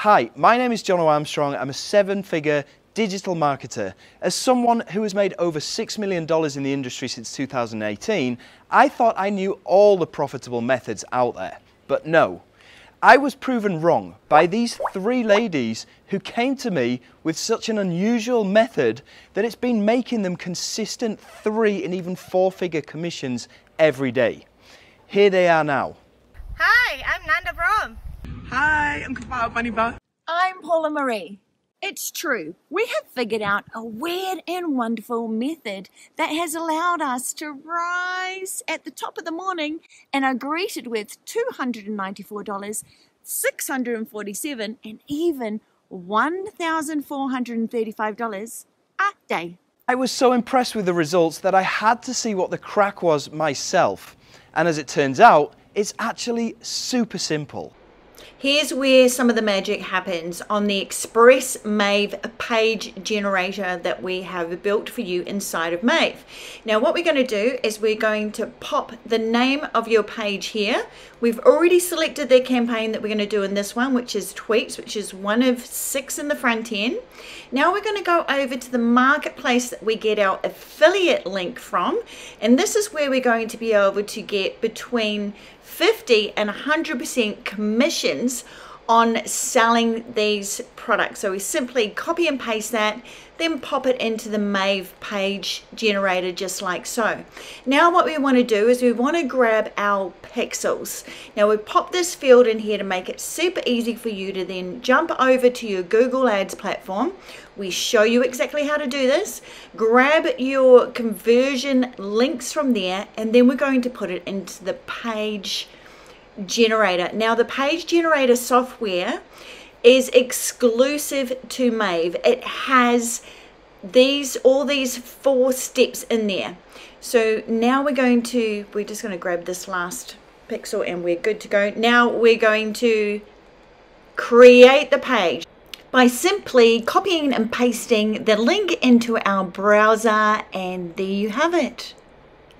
Hi, my name is John Armstrong. I'm a seven-figure digital marketer. As someone who has made over $6 million in the industry since 2018, I thought I knew all the profitable methods out there. But no, I was proven wrong by these three ladies who came to me with such an unusual method that it's been making them consistent 3- and even 4-figure commissions every day. Here they are now. Hi, I'm Nanda Brahm. Hi, I'm Kamal Bunnyba. I'm Paula Marie. It's true, we have figured out a weird and wonderful method that has allowed us to rise at the top of the morning and are greeted with $294, $647, and even $1,435 a day. I was so impressed with the results that I had to see what the crack was myself. And as it turns out, it's actually super simple. Here's where some of the magic happens on the Express Maeve page generator that we have built for you inside of Maeve. Now what we're going to do is we're going to pop the name of your page here. We've already selected the campaign that we're going to do in this one, which is tweets, which is one of 6 in the front end. Now we're going to go over to the marketplace that we get our affiliate link from, and this is where we're going to be able to get between 50 and 100% commissions on selling these products. So we simply copy and paste that, then pop it into the Maeve page generator just like so. Now what we want to do is we want to grab our pixels. Now we pop this field in here to make it super easy for you to then jump over to your Google Ads platform. We show you exactly how to do this. Grab your conversion links from there, and then we're going to put it into the page generator. Now the page generator software is exclusive to Maeve. It has all these 4 steps in there. So now we're just going to grab this last pixel and we're good to go. Now we're going to create the page by simply copying and pasting the link into our browser, and there you have it.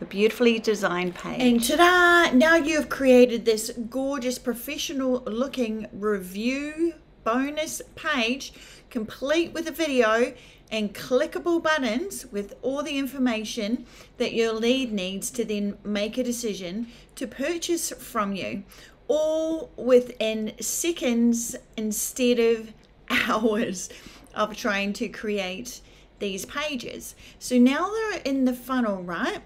A beautifully designed page. And ta-da! Now you've created this gorgeous professional looking review bonus page, complete with a video and clickable buttons with all the information that your lead needs to then make a decision to purchase from you, all within seconds instead of hours of trying to create these pages. So now they're in the funnel, right?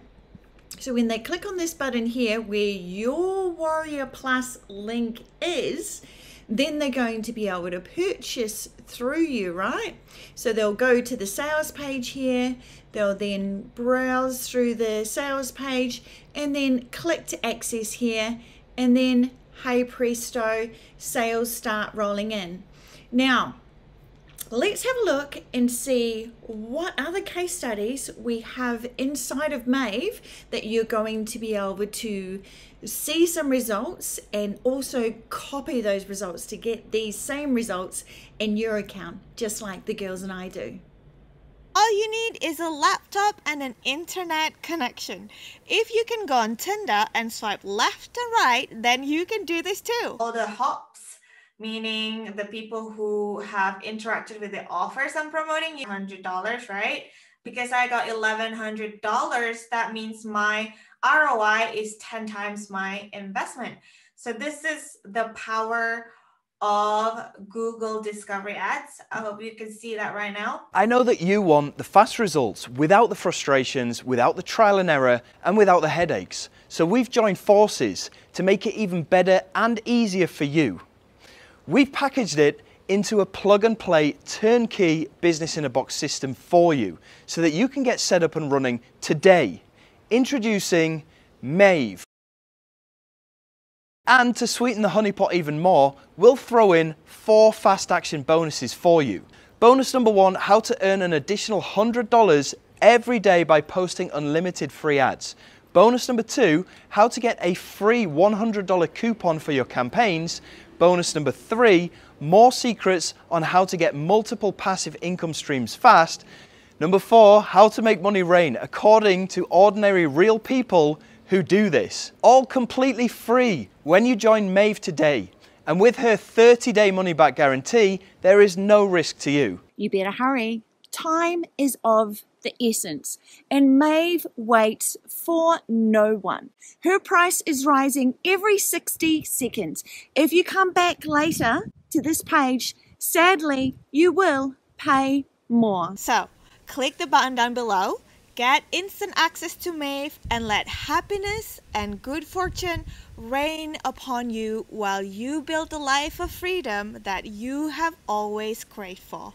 So when they click on this button here where your Warrior Plus link is, then they're going to be able to purchase through you, right? So they'll go to the sales page here, they'll then browse through the sales page and then click to access here, and then hey presto, sales start rolling in. Now let's have a look and see what other case studies we have inside of Maeve that you're going to be able to see some results and also copy those results to get these same results in your account, just like the girls and I do. All you need is a laptop and an internet connection. If you can go on Tinder and swipe left to right, then you can do this too. All the hops, meaning the people who have interacted with the offers I'm promoting, $100, right? Because I got $1,100, that means my ROI is 10 times my investment. So this is the power of Google Discovery Ads. I hope you can see that right now. I know that you want the fast results without the frustrations, without the trial and error, and without the headaches. So we've joined forces to make it even better and easier for you. We've packaged it into a plug-and-play turnkey business-in-a-box system for you so that you can get set up and running today. Introducing Maeve. And to sweeten the honeypot even more, we'll throw in 4 fast action bonuses for you. Bonus number 1, how to earn an additional $100 every day by posting unlimited free ads. Bonus number 2, how to get a free $100 coupon for your campaigns. Bonus number 3, more secrets on how to get multiple passive income streams fast. Number 4, how to make money rain according to ordinary real people who do this. All completely free when you join Maeve today. And with her 30-day money-back guarantee, there is no risk to you. You better hurry. Time is of the essence, and Maeve waits for no one. Her price is rising every 60 seconds. If you come back later to this page, sadly, you will pay more. So, click the button down below, get instant access to Maeve, and let happiness and good fortune reign upon you while you build the life of freedom that you have always craved for.